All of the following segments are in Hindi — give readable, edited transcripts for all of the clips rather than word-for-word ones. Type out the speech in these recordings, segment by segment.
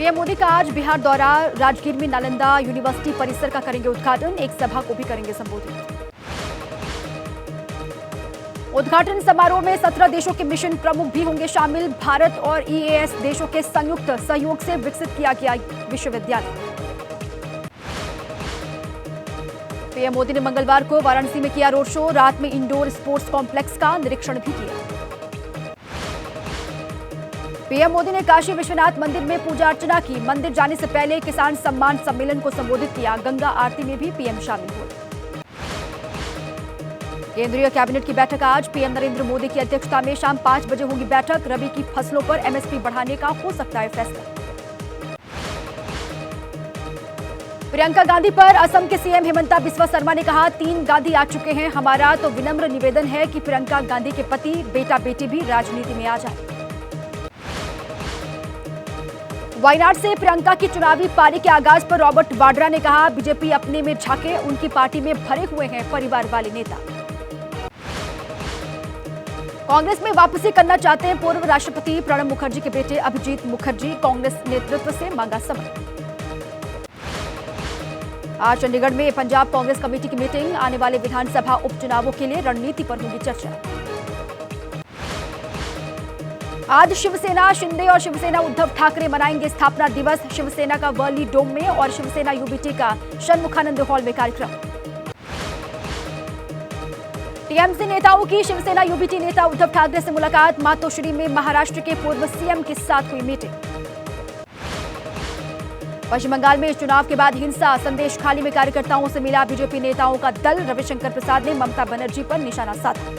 पीएम मोदी का आज बिहार दौरा। राजगीर में नालंदा यूनिवर्सिटी परिसर का करेंगे उद्घाटन, एक सभा को भी करेंगे संबोधित। उद्घाटन समारोह में 17 देशों के मिशन प्रमुख भी होंगे शामिल। भारत और ईएएस देशों के संयुक्त सहयोग से विकसित किया गया विश्वविद्यालय। पीएम मोदी ने मंगलवार को वाराणसी में किया रोड शो। रात में इंडोर स्पोर्ट्स कॉम्प्लेक्स का निरीक्षण भी किया। पीएम मोदी ने काशी विश्वनाथ मंदिर में पूजा अर्चना की। मंदिर जाने से पहले किसान सम्मान सम्मेलन को संबोधित किया। गंगा आरती में भी पीएम शामिल हुए। केंद्रीय कैबिनेट की बैठक आज। पीएम नरेंद्र मोदी की अध्यक्षता में शाम 5 बजे होगी बैठक। रबी की फसलों पर एमएसपी बढ़ाने का हो सकता है फैसला। प्रियंका गांधी पर असम के सीएम हिमंता बिस्वा शर्मा ने कहा, 3 गांधी आ चुके हैं। हमारा तो विनम्र निवेदन है कि प्रियंका गांधी के पति बेटा बेटी भी राजनीति में आ जाए। वायनाड से प्रियंका की चुनावी पारी के आगाज पर रॉबर्ट वाड्रा ने कहा, बीजेपी अपने में झांके, उनकी पार्टी में भरे हुए हैं परिवार वाले नेता। कांग्रेस में वापसी करना चाहते हैं पूर्व राष्ट्रपति प्रणब मुखर्जी के बेटे अभिजीत मुखर्जी। कांग्रेस नेतृत्व से मांगा समय। आज चंडीगढ़ में पंजाब कांग्रेस कमेटी की मीटिंग। आने वाले विधानसभा उपचुनावों के लिए रणनीति पर होगी चर्चा। आज शिवसेना शिंदे और शिवसेना उद्धव ठाकरे मनाएंगे स्थापना दिवस। शिवसेना का वर्ली डोम में और शिवसेना यूबीटी का षणमुखानंद हॉल में कार्यक्रम। टीएमसी नेताओं की शिवसेना यूबीटी नेता उद्धव ठाकरे से मुलाकात। मातोश्री में महाराष्ट्र के पूर्व सीएम के साथ हुई मीटिंग। पश्चिम बंगाल में चुनाव के बाद हिंसा, संदेश खाली में कार्यकर्ताओं से मिला बीजेपी नेताओं का दल। रविशंकर प्रसाद ने ममता बनर्जी पर निशाना साधा।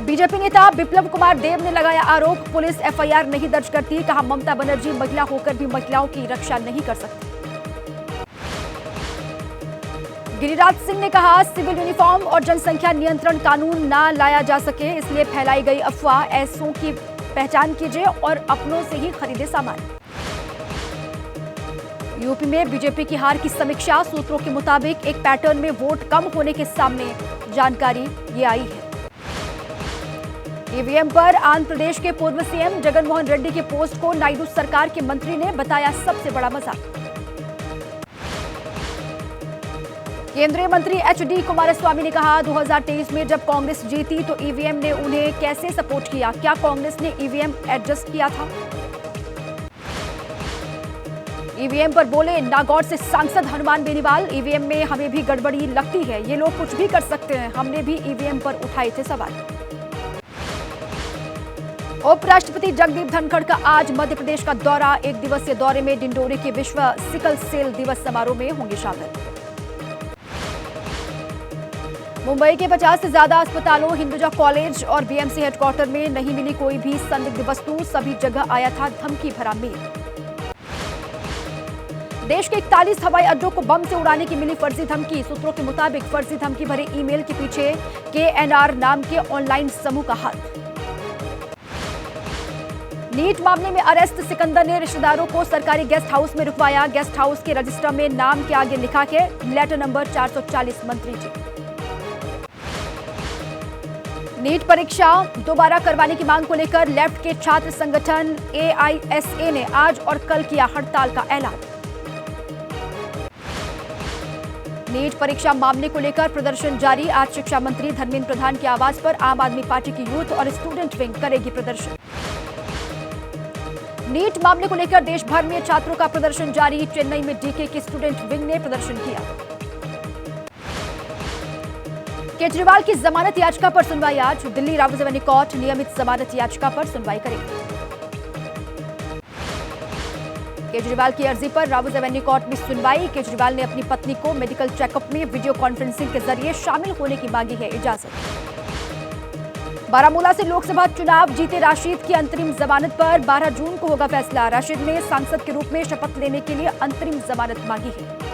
बीजेपी नेता बिप्लब कुमार देव ने लगाया आरोप, पुलिस एफआईआर नहीं दर्ज करती। कहा, ममता बनर्जी महिला होकर भी महिलाओं की रक्षा नहीं कर सकती। गिरिराज सिंह ने कहा, सिविल यूनिफॉर्म और जनसंख्या नियंत्रण कानून ना लाया जा सके, इसलिए फैलाई गई अफवाह। ऐसों की पहचान कीजिए और अपनों से ही खरीदे सामान। यूपी में बीजेपी की हार की समीक्षा। सूत्रों के मुताबिक एक पैटर्न में वोट कम होने के सामने जानकारी ये आई है। ईवीएम पर आंध्र प्रदेश के पूर्व सीएम जगनमोहन रेड्डी के पोस्ट को नायडू सरकार के मंत्री ने बताया सबसे बड़ा मजाक। केंद्रीय मंत्री एचडी कुमारस्वामी ने कहा, 2023 में जब कांग्रेस जीती तो ईवीएम ने उन्हें कैसे सपोर्ट किया? क्या कांग्रेस ने ईवीएम एडजस्ट किया था? ईवीएम पर बोले नागौर से सांसद हनुमान बेनीवाल, ईवीएम में हमें भी गड़बड़ी लगती है, ये लोग कुछ भी कर सकते हैं, हमने भी ईवीएम पर उठाए थे सवाल। उपराष्ट्रपति जगदीप धनखड़ का आज मध्य प्रदेश का दौरा। 1 दिवसीय दौरे में डिंडोरी के विश्व सिकल सेल दिवस समारोह में होंगे शामिल। मुंबई के 50 से ज्यादा अस्पतालों, हिंदुजा कॉलेज और बीएमसी हेडक्वार्टर में नहीं मिली कोई भी संदिग्ध वस्तु, सभी जगह आया था धमकी भरा मेल। देश के 41 हवाई अड्डों को बम से उड़ाने की मिली फर्जी धमकी। सूत्रों के मुताबिक फर्जी धमकी भरे ईमेल के पीछे केएनआर नाम के ऑनलाइन समूह का हाथ। नीट मामले में अरेस्ट, सिकंदर ने रिश्तेदारों को सरकारी गेस्ट हाउस में रुकवाया। गेस्ट हाउस के रजिस्टर में नाम के आगे लिखा के लेटर नंबर 440 मंत्री जी। नीट परीक्षा दोबारा करवाने की मांग को लेकर लेफ्ट के छात्र संगठन एआईएसए ने आज और कल किया हड़ताल का ऐलान। नीट परीक्षा मामले को लेकर प्रदर्शन जारी। आज शिक्षा मंत्री धर्मेंद्र प्रधान के आवास पर आम आदमी पार्टी की यूथ और स्टूडेंट विंग करेगी प्रदर्शन। नीट मामले को लेकर देश भर में छात्रों का प्रदर्शन जारी। चेन्नई में डीके की स्टूडेंट विंग ने प्रदर्शन किया। केजरीवाल की जमानत याचिका पर सुनवाई आज। दिल्ली रावजवेनी कोर्ट नियमित जमानत याचिका पर सुनवाई करेगी। केजरीवाल की अर्जी पर रावजवेनी कोर्ट में सुनवाई। केजरीवाल ने अपनी पत्नी को मेडिकल चेकअप में वीडियो कॉन्फ्रेंसिंग के जरिए शामिल होने की मांगी है इजाजत। बारामूला से लोकसभा चुनाव जीते राशिद की अंतरिम जमानत पर 12 जून को होगा फैसला। राशिद ने सांसद के रूप में शपथ लेने के लिए अंतरिम जमानत मांगी है।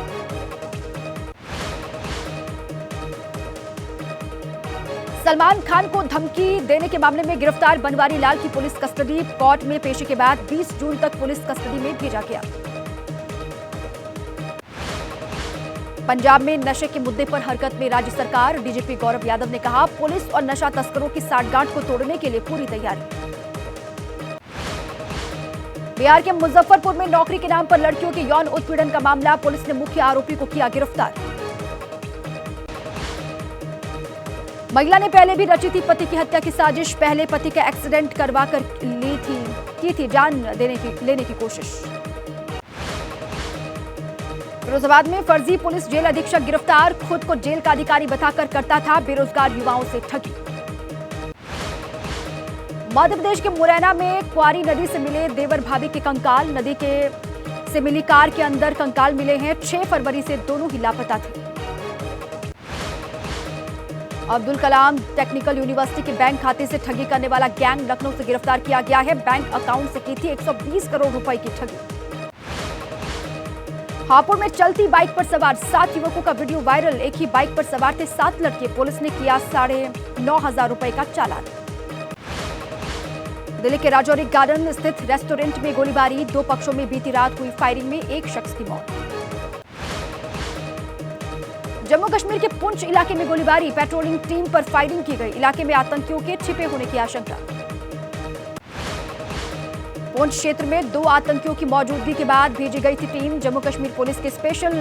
सलमान खान को धमकी देने के मामले में गिरफ्तार बनवारी लाल की पुलिस कस्टडी। कोर्ट में पेशी के बाद 20 जून तक पुलिस कस्टडी में भेजा गया। पंजाब में नशे के मुद्दे पर हरकत में राज्य सरकार। डीजीपी गौरव यादव ने कहा, पुलिस और नशा तस्करों की साठगांठ को तोड़ने के लिए पूरी तैयारी। बिहार के मुजफ्फरपुर में नौकरी के नाम पर लड़कियों के यौन उत्पीड़न का मामला, पुलिस ने मुख्य आरोपी को किया गिरफ्तार। महिला ने पहले भी रची थी पति की हत्या की साजिश, पहले पति का एक्सीडेंट करवा कर की थी जान लेने की कोशिश। फिरोजाबाद में फर्जी पुलिस जेल अधीक्षक गिरफ्तार, खुद को जेल का अधिकारी बताकर करता था बेरोजगार युवाओं से ठगी। मध्य प्रदेश के मुरैना में क्वारी नदी से मिले देवर भाभी के कंकाल, नदी से मिली कार के अंदर कंकाल मिले हैं। 6 फरवरी से दोनों ही लापता थे। अब्दुल कलाम टेक्निकल यूनिवर्सिटी के बैंक खाते से ठगी करने वाला गैंग लखनऊ से गिरफ्तार किया गया है। बैंक अकाउंट से की थी 120 करोड़ रुपए की ठगी। हापुड़ में चलती बाइक पर सवार 7 युवकों का वीडियो वायरल, एक ही बाइक पर सवार थे 7 लड़के, पुलिस ने किया 9,500 रुपए का चालान। दिल्ली के राजौरी गार्डन स्थित रेस्टोरेंट में गोलीबारी, 2 पक्षों में बीती रात हुई फायरिंग में 1 शख्स की मौत। जम्मू कश्मीर के पुंछ इलाके में गोलीबारी, पेट्रोलिंग टीम पर फायरिंग की गई, इलाके में आतंकियों के छिपे होने की आशंका। पुंछ क्षेत्र में 2 आतंकियों की मौजूदगी के बाद भेजी गई थी टीम, जम्मू कश्मीर पुलिस के स्पेशल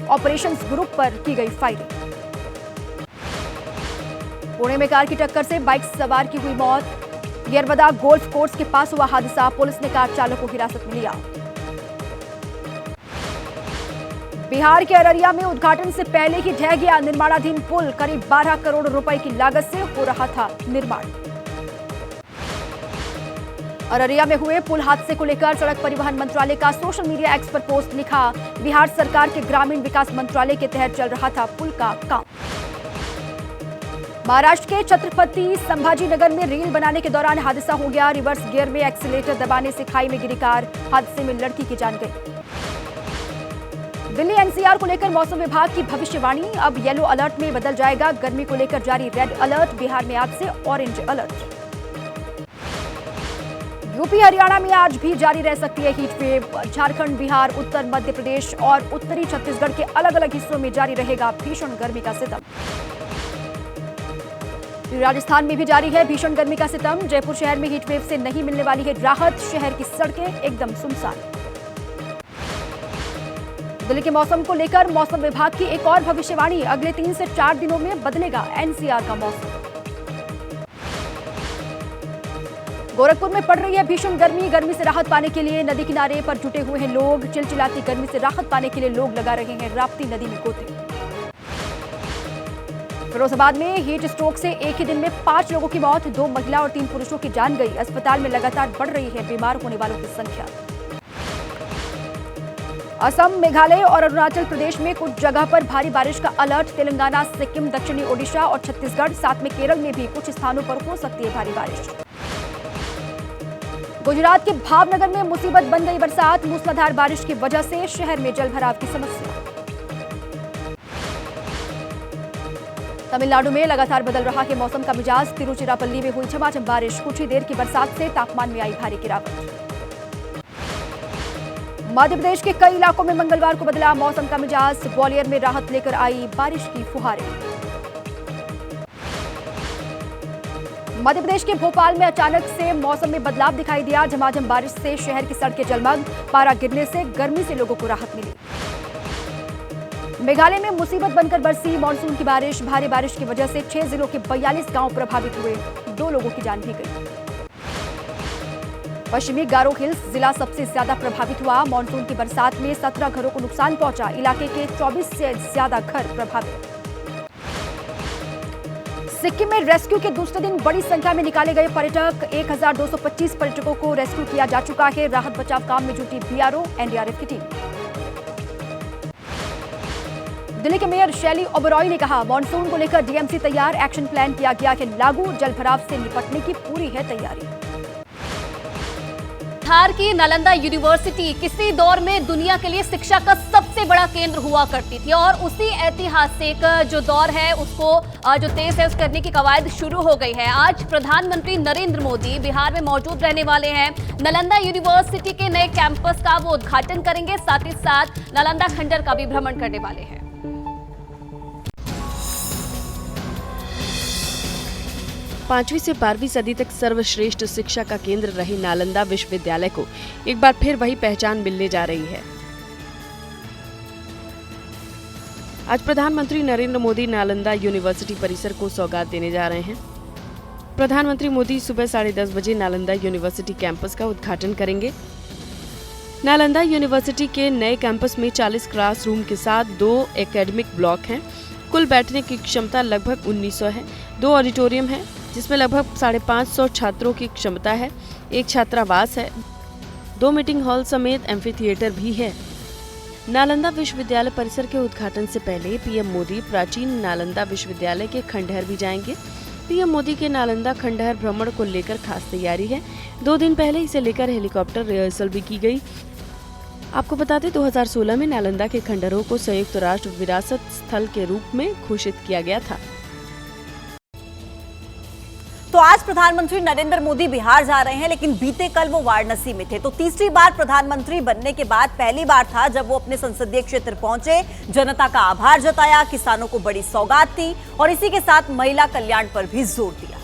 ऑपरेशंस ग्रुप पर की गई फायरिंग। पुणे में कार की टक्कर से बाइक सवार की हुई मौत, येरवदा गोल्फ कोर्स के पास हुआ हादसा, पुलिस ने कार चालक को हिरासत में लिया। बिहार के अररिया में उद्घाटन से पहले ही ढह गया निर्माणाधीन पुल, करीब 12 करोड़ रुपए की लागत से हो रहा था निर्माण। अररिया में हुए पुल हादसे को लेकर सड़क परिवहन मंत्रालय का सोशल मीडिया एक्स पर पोस्ट लिखा, बिहार सरकार के ग्रामीण विकास मंत्रालय के तहत चल रहा था पुल का काम। महाराष्ट्र के छत्रपति संभाजी नगर में रील बनाने के दौरान हादसा हो गया, रिवर्स गियर में एक्सीलेटर दबाने से खाई में गिरी कार, हादसे में लड़की की जान गई। दिल्ली एनसीआर को लेकर मौसम विभाग की भविष्यवाणी, अब येलो अलर्ट में बदल जाएगा, गर्मी को लेकर जारी रेड अलर्ट, बिहार में आज से ऑरेंज अलर्ट। यूपी हरियाणा में आज भी जारी रह सकती है हीट वेव, झारखंड, बिहार, उत्तर मध्य प्रदेश और उत्तरी छत्तीसगढ़ के अलग अलग हिस्सों में जारी रहेगा भीषण गर्मी का सितम। राजस्थान में भी जारी है भीषण गर्मी का सितम, जयपुर शहर में हीट वेव से नहीं मिलने वाली है राहत, शहर की सड़कें एकदम सुनसान। दिल्ली के मौसम को लेकर मौसम विभाग की एक और भविष्यवाणी, अगले 3 से 4 दिनों में बदलेगा एनसीआर का मौसम। गोरखपुर में पड़ रही है भीषण गर्मी, गर्मी से राहत पाने के लिए नदी किनारे पर जुटे हुए हैं लोग, चिलचिलाती गर्मी से राहत पाने के लिए लोग लगा रहे हैं राप्ती नदी में गोते। फिरोजाबाद में हीट स्ट्रोक से एक ही दिन में 5 लोगों की मौत, 2 महिला और 3 पुरुषों की जान गई, अस्पताल में लगातार बढ़ रही है बीमार होने वालों की संख्या। असम, मेघालय और अरुणाचल प्रदेश में कुछ जगह पर भारी बारिश का अलर्ट, तेलंगाना, सिक्किम, दक्षिणी ओडिशा और छत्तीसगढ़, साथ में केरल में भी कुछ स्थानों पर हो सकती है भारी बारिश। गुजरात के भावनगर में मुसीबत बन गई बरसात, मूसलाधार बारिश की वजह से शहर में जलभराव की समस्या। तमिलनाडु में लगातार बदल रहा है मौसम का मिजाज, तिरुचिरापल्ली में हुई झमाझम बारिश, कुछ ही देर की बरसात से तापमान में आई भारी गिरावट। मध्य प्रदेश के कई इलाकों में मंगलवार को बदला मौसम का मिजाज, ग्वालियर में राहत लेकर आई बारिश की फुहारें। मध्य प्रदेश के भोपाल में अचानक से मौसम में बदलाव दिखाई दिया, झमाझम बारिश से शहर की सड़कें जलमग्न, पारा गिरने से गर्मी से लोगों को राहत मिली। मेघालय में मुसीबत बनकर बरसी मानसून की बारिश, भारी बारिश की वजह से 6 जिलों के 42 गांव प्रभावित हुए, 2 लोगों की जान भी गई। पश्चिमी गारो हिल्स जिला सबसे ज्यादा प्रभावित हुआ, मानसून की बरसात में 17 घरों को नुकसान पहुंचा, इलाके के 24 से ज्यादा घर प्रभावित। सिक्किम में रेस्क्यू के दूसरे दिन बड़ी संख्या में निकाले गए पर्यटक, 1225 पर्यटकों को रेस्क्यू किया जा चुका है, राहत बचाव काम में जुटी बीआरओ, एनडीआरएफ की टीम। दिल्ली के मेयर शैली ओबरॉय ने कहा, मानसून को लेकर डीएमसी तैयार, एक्शन प्लान किया गया है लागू, जलभराव से निपटने की पूरी है तैयारी। बिहार की नालंदा यूनिवर्सिटी किसी दौर में दुनिया के लिए शिक्षा का सबसे बड़ा केंद्र हुआ करती थी और उसी ऐतिहासिक जो दौर है उसको जो तेज है उस करने की कवायद शुरू हो गई है। आज प्रधानमंत्री नरेंद्र मोदी बिहार में मौजूद रहने वाले हैं, नालंदा यूनिवर्सिटी के नए कैंपस का वो उद्घाटन करेंगे, साथ ही साथ नालंदा खंडर का भी भ्रमण करने वाले हैं। 5वीं से 12वीं सदी तक सर्वश्रेष्ठ शिक्षा का केंद्र रहे नालंदा विश्वविद्यालय को एक बार फिर वही पहचान मिलने जा रही है। आज प्रधानमंत्री नरेंद्र मोदी नालंदा यूनिवर्सिटी परिसर को सौगात देने जा रहे हैं। प्रधानमंत्री मोदी सुबह 10:30 बजे नालंदा यूनिवर्सिटी कैंपस का उद्घाटन करेंगे। नालंदा यूनिवर्सिटी के नए कैंपस में 40 क्लासरूम के साथ 2 एकेडमिक ब्लॉक हैं। कुल बैठने की क्षमता लगभग 1900 है। 2 ऑडिटोरियम है जिसमें लगभग 550 छात्रों की क्षमता है। 1 छात्रावास है। 2 मीटिंग हॉल समेत एम्फी थिएटर भी है। नालंदा विश्वविद्यालय परिसर के उद्घाटन से पहले पीएम मोदी प्राचीन नालंदा विश्वविद्यालय के खंडहर भी जाएंगे। पीएम मोदी के नालंदा खंडहर भ्रमण को लेकर खास तैयारी है। 2 दिन पहले इसे लेकर हेलीकॉप्टर रिहर्सल भी की गई। आपको बता दें 2016 में नालंदा के खंडहरों को संयुक्त राष्ट्र विरासत स्थल के रूप में घोषित किया गया था। तो आज प्रधानमंत्री नरेंद्र मोदी बिहार जा रहे हैं, लेकिन बीते कल वो वाराणसी में थे। तो तीसरी बार प्रधानमंत्री बनने के बाद पहली बार था जब वो अपने संसदीय क्षेत्र पहुंचे, जनता का आभार जताया, किसानों को बड़ी सौगात थी और इसी के साथ महिला कल्याण पर भी जोर दिया।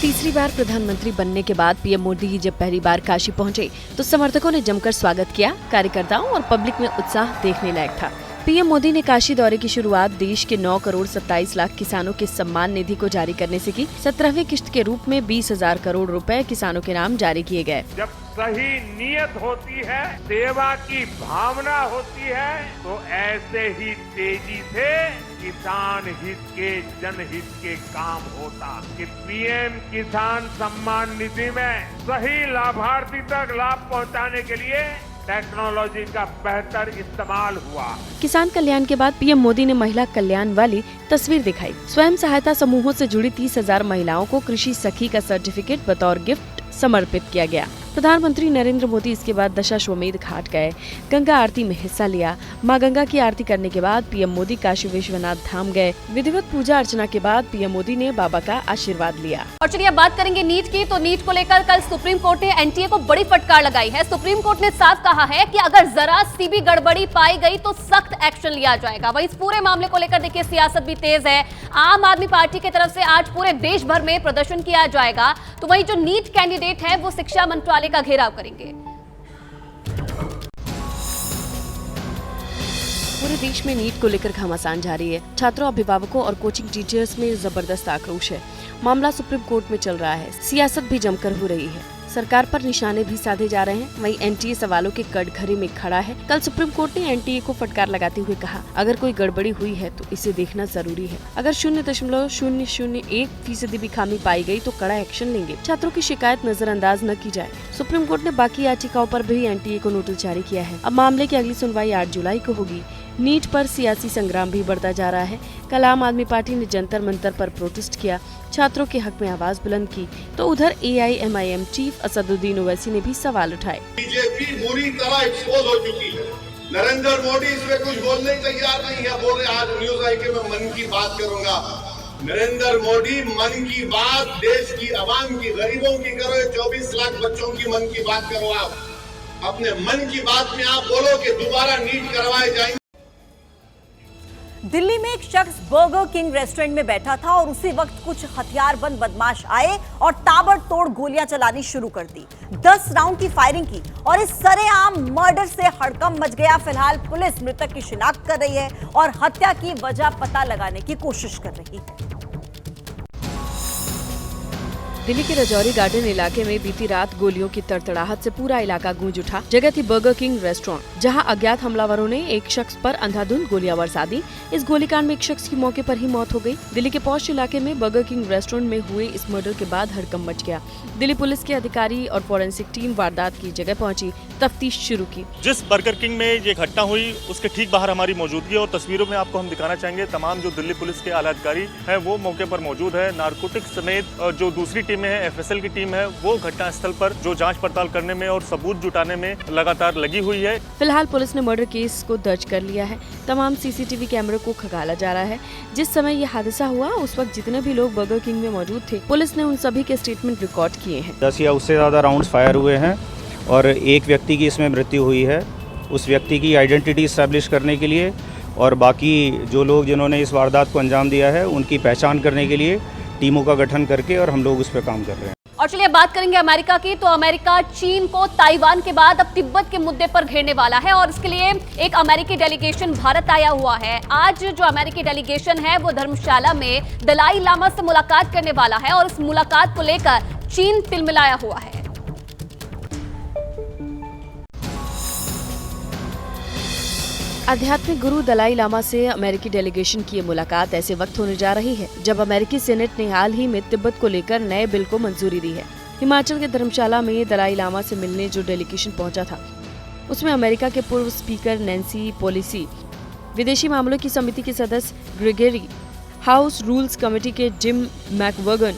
तीसरी बार प्रधानमंत्री बनने के बाद पीएम मोदी जब पहली बार काशी पहुंचे तो समर्थकों ने जमकर स्वागत किया। कार्यकर्ताओं और पब्लिक में उत्साह देखने लायक था। पीएम मोदी ने काशी दौरे की शुरुआत देश के 9 करोड़ 27 लाख किसानों के सम्मान निधि को जारी करने से की। 17वीं किश्त के रूप में 20,000 करोड़ रुपए किसानों के नाम जारी किए गए। जब सही नीयत होती है, सेवा की भावना होती है, तो ऐसे ही तेजी से किसान हित के जनहित के काम होता कि पीएम किसान सम्मान निधि में सही लाभार्थी तक लाभ पहुंचाने के लिए टेक्नोलॉजी का बेहतर इस्तेमाल हुआ। किसान कल्याण के बाद पीएम मोदी ने महिला कल्याण वाली तस्वीर दिखाई। स्वयं सहायता समूहों से जुड़ी 30,000 महिलाओं को कृषि सखी का सर्टिफिकेट बतौर गिफ्ट समर्पित किया गया। प्रधानमंत्री नरेंद्र मोदी इसके बाद दशाश्वमेध घाट गए, गंगा आरती में हिस्सा लिया। मां गंगा की आरती करने के बाद पीएम मोदी काशी विश्वनाथ धाम गए। विधिवत पूजा अर्चना के बाद पीएम मोदी ने बाबा का आशीर्वाद लिया। और चलिए अब बात करेंगे नीट की। तो नीट को लेकर कल सुप्रीम कोर्ट ने एनटीए को बड़ी फटकार लगाई है। सुप्रीम कोर्ट ने साफ कहा है कि अगर जरा सी भी गड़बड़ी पाई गई तो सख्त एक्शन लिया जाएगा। वहीं इस पूरे मामले को लेकर देखिए सियासत भी तेज है। आम आदमी पार्टी की तरफ से आज पूरे देश भर में प्रदर्शन किया जाएगा। तो वहीं जो नीट कैंडिडेट है वो शिक्षा मंत्रालय का घेराव करेंगे। पूरे देश में नीट को लेकर घमासान जारी है। छात्रों, अभिभावकों और कोचिंग टीचर्स में जबरदस्त आक्रोश है। मामला सुप्रीम कोर्ट में चल रहा है। सियासत भी जमकर हो रही है। सरकार पर निशाने भी साधे जा रहे हैं। वहीं एनटीए सवालों के कटघरे में खड़ा है। कल सुप्रीम कोर्ट ने एनटीए को फटकार लगाते हुए कहा, अगर कोई गड़बड़ी हुई है तो इसे देखना जरूरी है। अगर 0.001% भी खामी पाई गई तो कड़ा एक्शन लेंगे। छात्रों की शिकायत नजरअंदाज न की जाए। सुप्रीम कोर्ट ने बाकी याचिकाओं पर भी एनटीए को नोटिस जारी किया है। अब मामले की अगली सुनवाई 8 जुलाई को होगी। नीट पर सियासी संग्राम भी बढ़ता जा रहा है। कल आम आदमी पार्टी ने जंतर मंतर पर प्रोटेस्ट किया, छात्रों के हक में आवाज बुलंद की। तो उधर AIMIM चीफ असदुद्दीन ओवैसी ने भी सवाल उठाए। बीजेपी बुरी तरह एक्सपोज हो चुकी है। नरेंद्र मोदी इसमें कुछ बोलने तैयार नहीं है। बोल रहे आज न्यूज आई कि मैं मन की बात करूंगा। नरेंद्र मोदी मन की बात देश की आवाम की, गरीबों की करो। 24 लाख बच्चों की मन की बात करो। आप अपने मन की बात में आप बोलो कि दोबारा नीट करवाए जाएंगे। दिल्ली में एक शख्स बर्गर किंग रेस्टोरेंट में बैठा था और उसी वक्त कुछ हथियारबंद बदमाश आए और ताबड़तोड़ गोलियां चलानी शुरू कर दी। 10 राउंड की फायरिंग की और इस सरेआम मर्डर से हड़कंप मच गया। फिलहाल पुलिस मृतक की शिनाख्त कर रही है और हत्या की वजह पता लगाने की कोशिश कर रही है। दिल्ली के रजौरी गार्डन इलाके में बीती रात गोलियों की तड़तड़ाहट से पूरा इलाका गूंज उठा। जगह थी बर्गर किंग रेस्टोरेंट, जहां अज्ञात हमलावरों ने एक शख्स पर अंधाधुंध गोलियां बरसा दी। इस गोलीकांड में एक शख्स की मौके पर ही मौत हो गई। दिल्ली के पॉश इलाके में बर्गर किंग रेस्टोरेंट में हुए इस मर्डर के बाद हड़कंप मच गया। दिल्ली पुलिस के अधिकारी और फॉरेंसिक टीम वारदात की जगह पहुंची, तफ्तीश शुरू की। जिस बर्गर किंग में ये घटना हुई उसके ठीक बाहर हमारी मौजूदगी और तस्वीरों में आपको हम दिखाना चाहेंगे। तमाम जो दिल्ली पुलिस के आला अधिकारी हैं वो मौके पर मौजूद है। नारकोटिक्स समेत जो दूसरी टीमें हैं, FSL की टीम है, वो घटना स्थल पर जो जांच पड़ताल करने में और सबूत जुटाने में लगातार लगी हुई है। फिलहाल पुलिस ने मर्डर केस को दर्ज कर लिया है। तमाम CCTV कैमरे को खंगाला जा रहा है। जिस समय ये हादसा हुआ उस वक्त जितने भी लोग बर्गर किंग में मौजूद थे, पुलिस ने उन सभी के स्टेटमेंट रिकॉर्ड किए हैं। 10 या उससे ज्यादा राउंड्स फायर हुए हैं और एक व्यक्ति की इसमें मृत्यु हुई है। उस व्यक्ति की आइडेंटिटी एस्टैब्लिश करने के लिए और बाकी जो लोग जिन्होंने इस वारदात को अंजाम दिया है उनकी पहचान करने के लिए टीमों का गठन करके और हम लोग उस पर काम कर रहे हैं। और चलिए बात करेंगे अमेरिका की। तो अमेरिका चीन को ताइवान के बाद अब तिब्बत के मुद्दे पर घेरने वाला है और इसके लिए एक अमेरिकी डेलीगेशन भारत आया हुआ है। आज जो अमेरिकी डेलीगेशन है वो धर्मशाला में दलाई लामा से मुलाकात करने वाला है और इस मुलाकात को लेकर चीन तिलमिलाया हुआ है। आध्यात्मिक गुरु दलाई लामा से अमेरिकी डेलीगेशन की ये मुलाकात ऐसे वक्त होने जा रही है जब अमेरिकी सीनेट ने हाल ही में तिब्बत को लेकर नए बिल को मंजूरी दी है। हिमाचल के धर्मशाला में दलाई लामा से मिलने जो डेलीगेशन पहुंचा था उसमें अमेरिका के पूर्व स्पीकर नैन्सी पेलोसी, विदेशी मामलों की समिति के सदस्य ग्रेगरी, हाउस रूल्स कमेटी के जिम मैकवर्गन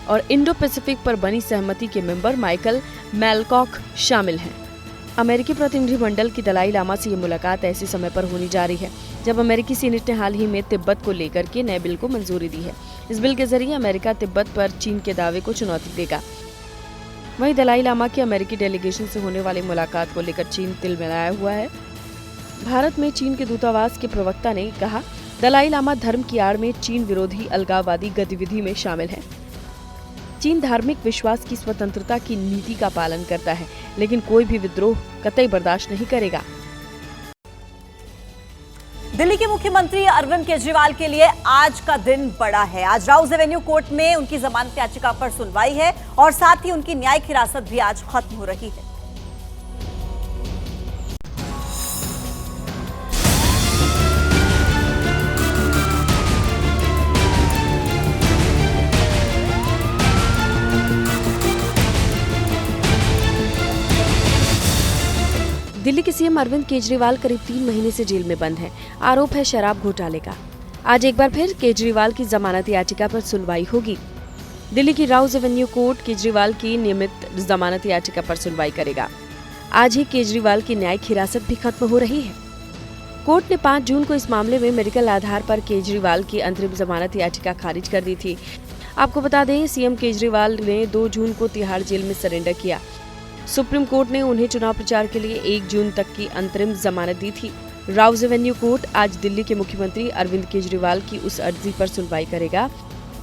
और इंडो पैसिफिक पर बनी सहमति के मेंबर माइकल मैलकॉक शामिल हैं। अमेरिकी प्रतिनिधिमंडल की दलाई लामा से ये मुलाकात ऐसे समय पर होनी जा रही है जब अमेरिकी सीनेट ने हाल ही में तिब्बत को लेकर के नए बिल को मंजूरी दी है। इस बिल के जरिए अमेरिका तिब्बत पर चीन के दावे को चुनौती देगा। वहीं दलाई लामा की अमेरिकी डेलीगेशन से होने वाली मुलाकात को लेकर चीन तिलमिलाया हुआ है। भारत में चीन के दूतावास के प्रवक्ता ने कहा, दलाई लामा धर्म की आड़ में चीन विरोधी अलगाववादी गतिविधि में शामिल है। चीन धार्मिक विश्वास की स्वतंत्रता की नीति का पालन करता है, लेकिन कोई भी विद्रोह कतई बर्दाश्त नहीं करेगा। दिल्ली के मुख्यमंत्री अरविंद केजरीवाल के लिए आज का दिन बड़ा है। आज राउज एवेन्यू कोर्ट में उनकी जमानत याचिका पर सुनवाई है और साथ ही उनकी न्यायिक हिरासत भी आज खत्म हो रही है। दिल्ली के सीएम अरविंद केजरीवाल करीब 3 महीने से जेल में बंद हैं। आरोप है शराब घोटाले का। आज एक बार फिर केजरीवाल की जमानत याचिका पर सुनवाई होगी। दिल्ली की राउज एवेन्यू कोर्ट केजरीवाल की नियमित जमानत याचिका पर सुनवाई करेगा। आज ही केजरीवाल की न्यायिक हिरासत भी खत्म हो रही है। कोर्ट ने 5 जून को इस मामले में मेडिकल आधार पर केजरीवाल की अंतरिम जमानत याचिका खारिज कर दी थी। आपको बता दें, सीएम केजरीवाल ने 2 जून को तिहाड़ जेल में सरेंडर किया। सुप्रीम कोर्ट ने उन्हें चुनाव प्रचार के लिए 1 जून तक की अंतरिम जमानत दी थी। राउज एवेन्यू कोर्ट आज दिल्ली के मुख्यमंत्री अरविंद केजरीवाल की उस अर्जी पर सुनवाई करेगा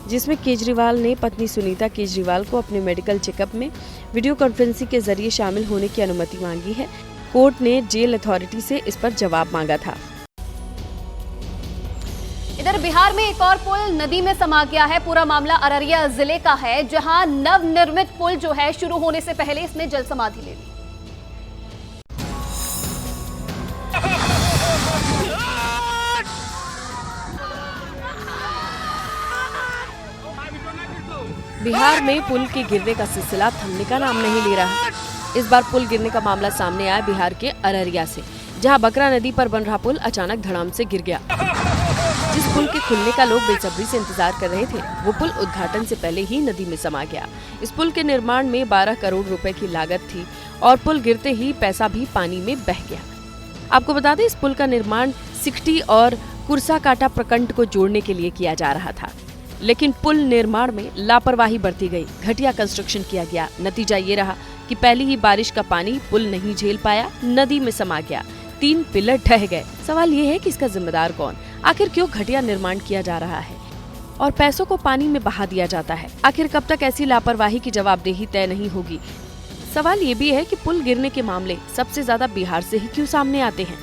जिसमें केजरीवाल ने पत्नी सुनीता केजरीवाल को अपने मेडिकल चेकअप में वीडियो कॉन्फ्रेंसिंग के जरिए शामिल होने की अनुमति मांगी है। कोर्ट ने जेल अथॉरिटी से इस पर जवाब मांगा था। इधर बिहार में एक और पुल नदी में समा गया है। पूरा मामला अररिया जिले का है, जहां नवनिर्मित पुल जो है शुरू होने से पहले इसने जल समाधि ले ली। बिहार में पुल के गिरने का सिलसिला थमने का नाम नहीं ले रहा। इस बार पुल गिरने का मामला सामने आया बिहार के अररिया से, जहां बकरा नदी पर बन रहा पुल अचानक धड़ाम से गिर गया। जिस पुल के खुलने का लोग बेसब्री से इंतजार कर रहे थे, वो पुल उद्घाटन से पहले ही नदी में समा गया। इस पुल के निर्माण में 12 करोड़ रुपए की लागत थी और पुल गिरते ही पैसा भी पानी में बह गया। आपको बता दें, इस पुल का निर्माण सिकटी और कुर्साकाटा प्रखंड को जोड़ने के लिए किया जा रहा था, लेकिन पुल निर्माण में लापरवाही बरती गई, घटिया कंस्ट्रक्शन किया गया। नतीजा ये रहा कि पहली ही बारिश का पानी पुल नहीं झेल पाया, नदी में समा गया, 3 पिलर ढह गए। सवाल ये है कि इसका जिम्मेदार कौन? आखिर क्यों घटिया निर्माण किया जा रहा है और पैसों को पानी में बहा दिया जाता है? आखिर कब तक ऐसी लापरवाही की जवाबदेही तय नहीं होगी? सवाल ये भी है कि पुल गिरने के मामले सबसे ज्यादा बिहार से ही क्यों सामने आते हैं?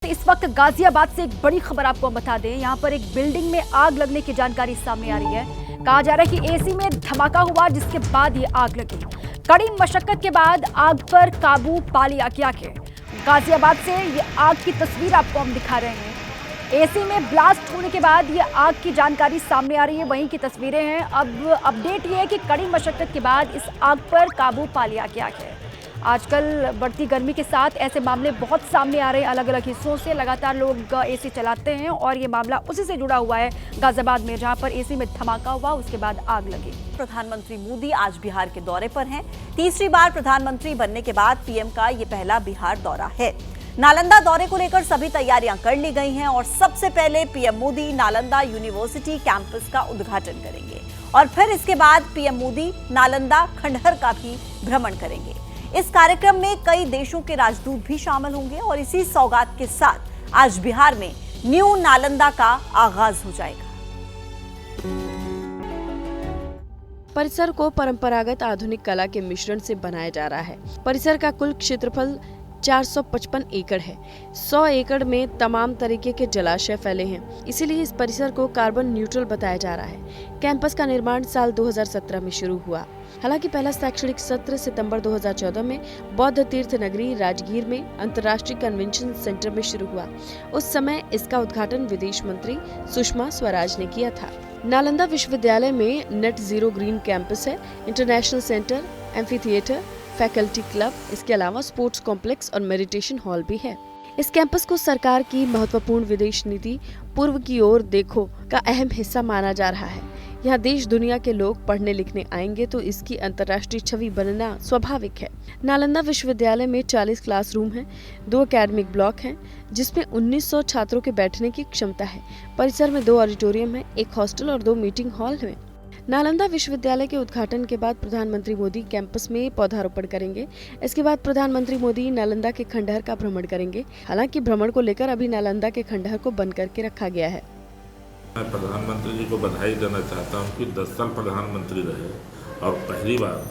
इस वक्त गाजियाबाद से एक बड़ी खबर आपको हम बता दें। यहाँ पर एक बिल्डिंग में आग लगने की जानकारी सामने आ रही है। कहा जा रहा है कि एसी में धमाका हुआ, जिसके बाद ये आग लगी। कड़ी मशक्कत के बाद आग पर काबू पा लिया गया। गाजियाबाद से ये आग की तस्वीर आपको हम दिखा रहे हैं। एसी में ब्लास्ट होने के बाद ये आग की जानकारी सामने आ रही है, वहीं की तस्वीरें हैं। अब अपडेट ये है कि कड़ी मशक्कत के बाद इस आग पर काबू पा लिया गया है। आजकल बढ़ती गर्मी के साथ ऐसे मामले बहुत सामने आ रहे हैं। अलग अलग हिस्सों से लगातार लोग एसी चलाते हैं और ये मामला उसी से जुड़ा हुआ है गाजियाबाद में, जहां पर एसी में धमाका हुआ, उसके बाद आग लगी। प्रधानमंत्री मोदी आज बिहार के दौरे पर हैं। तीसरी बार प्रधानमंत्री बनने के बाद पीएम का ये पहला बिहार दौरा है। नालंदा दौरे को लेकर सभी तैयारियां कर ली गई हैं और सबसे पहले PM Modi Nalanda university campus का उद्घाटन करेंगे और फिर इसके बाद पीएम मोदी नालंदा खंडहर का भी भ्रमण करेंगे। इस कार्यक्रम में कई देशों के राजदूत भी शामिल होंगे और इसी सौगात के साथ आज बिहार में न्यू नालंदा का आगाज हो जाएगा। परिसर को परंपरागत आधुनिक कला के मिश्रण से बनाया जा रहा है। परिसर का कुल क्षेत्रफल 455 एकड़ है। 100 एकड़ में तमाम तरीके के जलाशय फैले हैं, इसीलिए इस परिसर को कार्बन न्यूट्रल बताया जा रहा है। कैंपस का निर्माण साल 2017 में शुरू हुआ। हालांकि पहला शैक्षणिक सत्र सितंबर 2014 में बौद्ध तीर्थ नगरी राजगीर में अंतर्राष्ट्रीय कन्वेंशन सेंटर में शुरू हुआ। उस समय इसका उद्घाटन विदेश मंत्री सुषमा स्वराज ने किया था। नालंदा विश्वविद्यालय में नेट जीरो ग्रीन कैंपस है, international centre, amphi theatre, faculty club, इसके अलावा स्पोर्ट्स कॉम्प्लेक्स और मेडिटेशन हॉल भी है। इस कैंपस को सरकार की महत्वपूर्ण विदेश नीति पूर्व की ओर देखो का अहम हिस्सा माना जा रहा है। यहाँ देश दुनिया के लोग पढ़ने लिखने आएंगे तो इसकी अंतर्राष्ट्रीय छवि बनना स्वाभाविक है। नालंदा विश्वविद्यालय में 40 क्लासरूम हैं, 2 एकेडमिक ब्लॉक हैं, जिसमें 1900 छात्रों के बैठने की क्षमता है। परिसर में 2 ऑडिटोरियम है, 1 हॉस्टल और 2 मीटिंग हॉल हैं। नालंदा विश्वविद्यालय के उद्घाटन के बाद प्रधानमंत्री मोदी कैंपस में पौधारोपण करेंगे। इसके बाद प्रधानमंत्री मोदी नालंदा के खंडहर का भ्रमण करेंगे। हालांकि भ्रमण को लेकर अभी नालंदा के खंडहर को बंद करके रखा गया है। मैं प्रधानमंत्री जी को बधाई देना चाहता हूं कि 10 साल प्रधानमंत्री रहे और पहली बार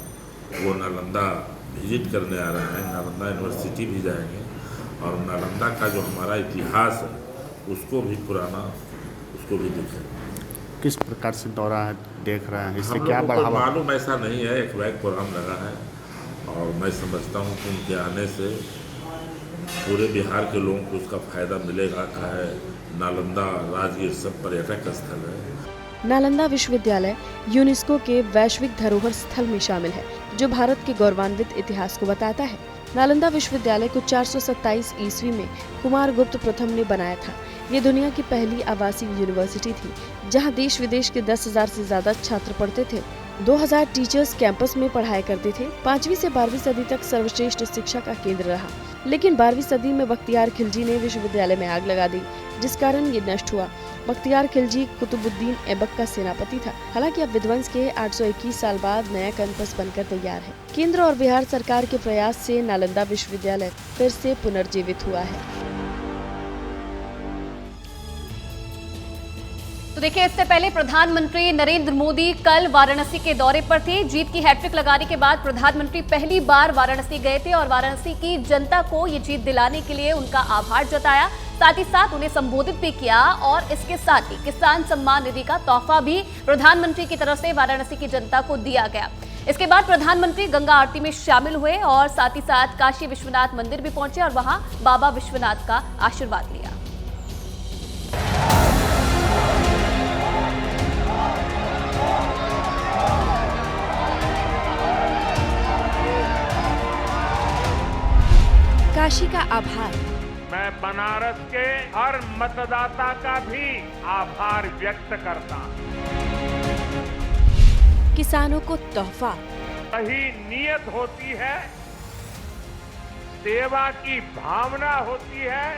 वो नालंदा विजिट करने आ रहे हैं। नालंदा यूनिवर्सिटी भी जाएंगे और नालंदा का जो हमारा इतिहास है उसको भी पुराना उसको भी दिखेंगे। किस प्रकार से दौरा देख रहे हैं, इससे हम क्या लोगों को बढ़ावा? मालूम ऐसा नहीं है, एक बैग प्रोग्राम लगा है और मैं समझता हूँ कि उनके आने से पूरे बिहार के लोगों को उसका फायदा मिलेगा। है नालंदा राजगीर सब पर्यटक स्थल है। नालंदा विश्वविद्यालय यूनेस्को के वैश्विक धरोहर स्थल में शामिल है, जो भारत के गौरवान्वित इतिहास को बताता है। नालंदा विश्वविद्यालय को 427 ईस्वी में कुमारगुप्त प्रथम ने बनाया था। ये दुनिया की पहली आवासीय यूनिवर्सिटी थी, जहां देश विदेश के 10,000 से ज्यादा छात्र पढ़ते थे। 2000 टीचर्स कैंपस में पढ़ाया करते थे। 5वीं से 12वीं सदी तक सर्वश्रेष्ठ शिक्षा का केंद्र रहा, लेकिन 12वीं सदी में बख्तियार खिलजी ने विश्वविद्यालय में आग लगा दी, जिस कारण ये नष्ट हुआ। बख्तियार खिलजी कुतुबुद्दीन ऐबक का सेनापति था। हालांकि अब विध्वंस के 821 साल बाद नया कैंपस बनकर तैयार है। केंद्र और बिहार सरकार के प्रयास से नालंदा विश्वविद्यालय फिर से पुनर्जीवित हुआ है। तो देखिए, इससे पहले प्रधानमंत्री नरेंद्र मोदी कल वाराणसी के दौरे पर थे। जीत की हैट्रिक लगाने के बाद प्रधानमंत्री पहली बार वाराणसी गए थे और वाराणसी की जनता को ये जीत दिलाने के लिए उनका आभार जताया, साथ ही साथ उन्हें संबोधित भी किया। और इसके साथ ही किसान सम्मान निधि का तोहफा भी प्रधानमंत्री की तरफ से वाराणसी की जनता को दिया गया। इसके बाद प्रधानमंत्री गंगा आरती में शामिल हुए और साथ ही साथ काशी विश्वनाथ मंदिर भी पहुंचे और वहां बाबा विश्वनाथ का आशीर्वाद लिया। काशी का आभार। मैं बनारस के हर मतदाता का भी आभार व्यक्त करता हूं। किसानों को तोहफा। सही नीयत होती है, सेवा की भावना होती है,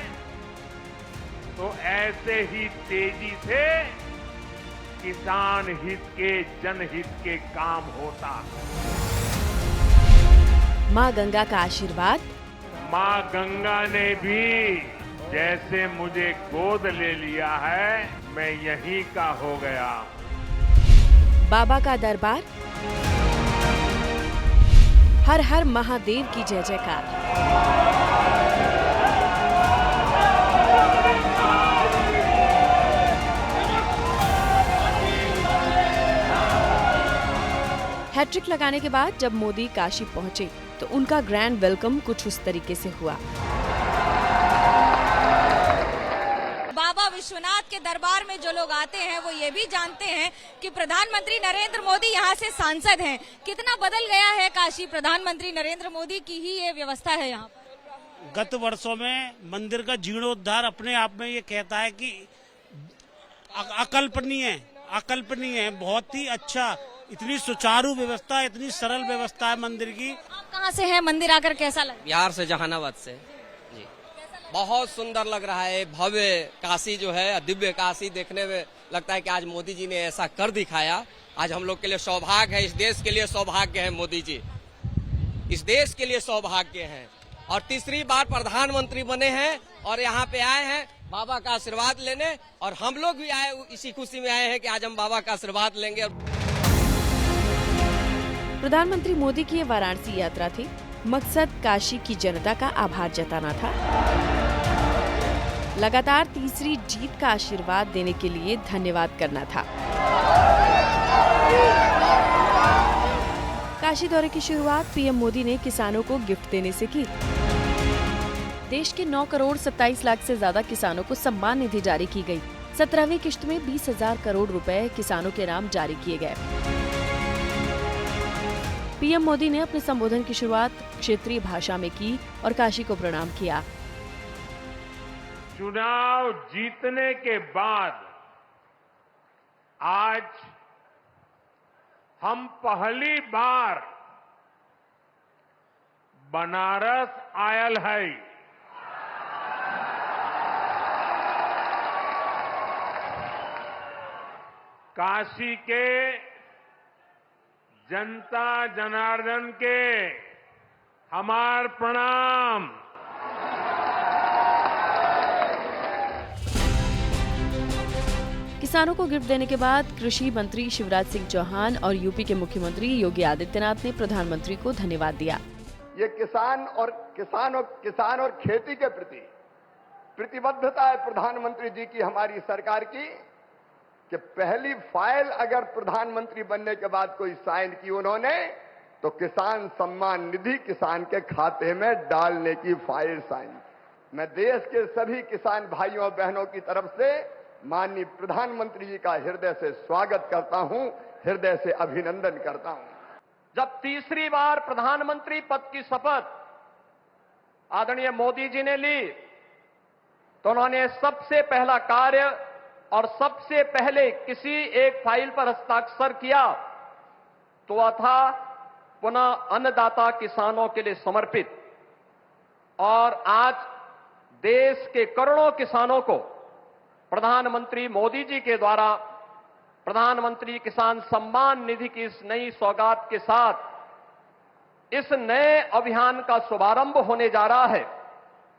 तो ऐसे ही तेजी से किसान हित के जनहित के काम होता है। माँ गंगा का आशीर्वाद। माँ गंगा ने भी जैसे मुझे गोद ले लिया है, मैं यहीं का हो गया। बाबा का दरबार। हर हर महादेव की जय जयकार। हैट्रिक लगाने के बाद जब मोदी काशी पहुंचे तो उनका ग्रैंड वेलकम कुछ उस तरीके से हुआ। बाबा विश्वनाथ के दरबार में जो लोग आते हैं वो ये भी जानते हैं कि प्रधानमंत्री नरेंद्र मोदी यहाँ से सांसद हैं। कितना बदल गया है काशी, प्रधानमंत्री नरेंद्र मोदी की ही ये व्यवस्था है यहाँ पर। गत वर्षों में मंदिर का जीर्णोद्धार अपने आप में ये कहता है कि अकल्पनीय है, बहुत ही अच्छा, इतनी सुचारू व्यवस्था, इतनी सरल व्यवस्था है मंदिर की। आप कहाँ से हैं, मंदिर आकर कैसा लगा? बिहार से, जहानाबाद से जी। बहुत सुंदर लग रहा है, भव्य काशी जो है, दिव्य काशी देखने में लगता है कि आज मोदी जी ने ऐसा कर दिखाया। आज हम लोग के लिए सौभाग्य है, इस देश के लिए सौभाग्य है, मोदी जी इस देश के लिए सौभाग्य है। और तीसरी बार प्रधानमंत्री बने हैं और यहाँ पे आए हैं, बाबा का आशीर्वाद लेने, और हम लोग भी आए इसी खुशी में आए हैं कि आज हम बाबा का आशीर्वाद लेंगे। प्रधानमंत्री मोदी की ये वाराणसी यात्रा थी। मकसद काशी की जनता का आभार जताना था, लगातार तीसरी जीत का आशीर्वाद देने के लिए धन्यवाद करना था। काशी दौरे की शुरुआत पीएम मोदी ने किसानों को गिफ्ट देने से की। देश के 9 करोड़ 27 लाख से ज्यादा किसानों को सम्मान निधि जारी की गई। 17वीं किश्त में 20,000 करोड़ रुपए किसानों के नाम जारी किए गए। पीएम मोदी ने अपने संबोधन की शुरुआत क्षेत्रीय भाषा में की और काशी को प्रणाम किया। चुनाव जीतने के बाद आज हम पहली बार बनारस आयल है। काशी के जनता जनार्दन के हमार प्रणाम। किसानों को गिफ्ट देने के बाद कृषि मंत्री शिवराज सिंह चौहान और यूपी के मुख्यमंत्री योगी आदित्यनाथ ने प्रधानमंत्री को धन्यवाद दिया। ये किसान और खेती के प्रति प्रतिबद्धता है प्रधानमंत्री जी की, हमारी सरकार की, कि पहली फाइल अगर प्रधानमंत्री बनने के बाद कोई साइन की उन्होंने, तो किसान सम्मान निधि किसान के खाते में डालने की फाइल साइन। मैं देश के सभी किसान भाइयों बहनों की तरफ से माननीय प्रधानमंत्री जी का हृदय से स्वागत करता हूं, हृदय से अभिनंदन करता हूं। जब तीसरी बार प्रधानमंत्री पद की शपथ आदरणीय मोदी जी ने ली, तो उन्होंने सबसे पहला कार्य और सबसे पहले किसी एक फाइल पर हस्ताक्षर किया तो वह था पुनः अन्नदाता किसानों के लिए समर्पित। और आज देश के करोड़ों किसानों को प्रधानमंत्री मोदी जी के द्वारा प्रधानमंत्री किसान सम्मान निधि की इस नई सौगात के साथ इस नए अभियान का शुभारंभ होने जा रहा है।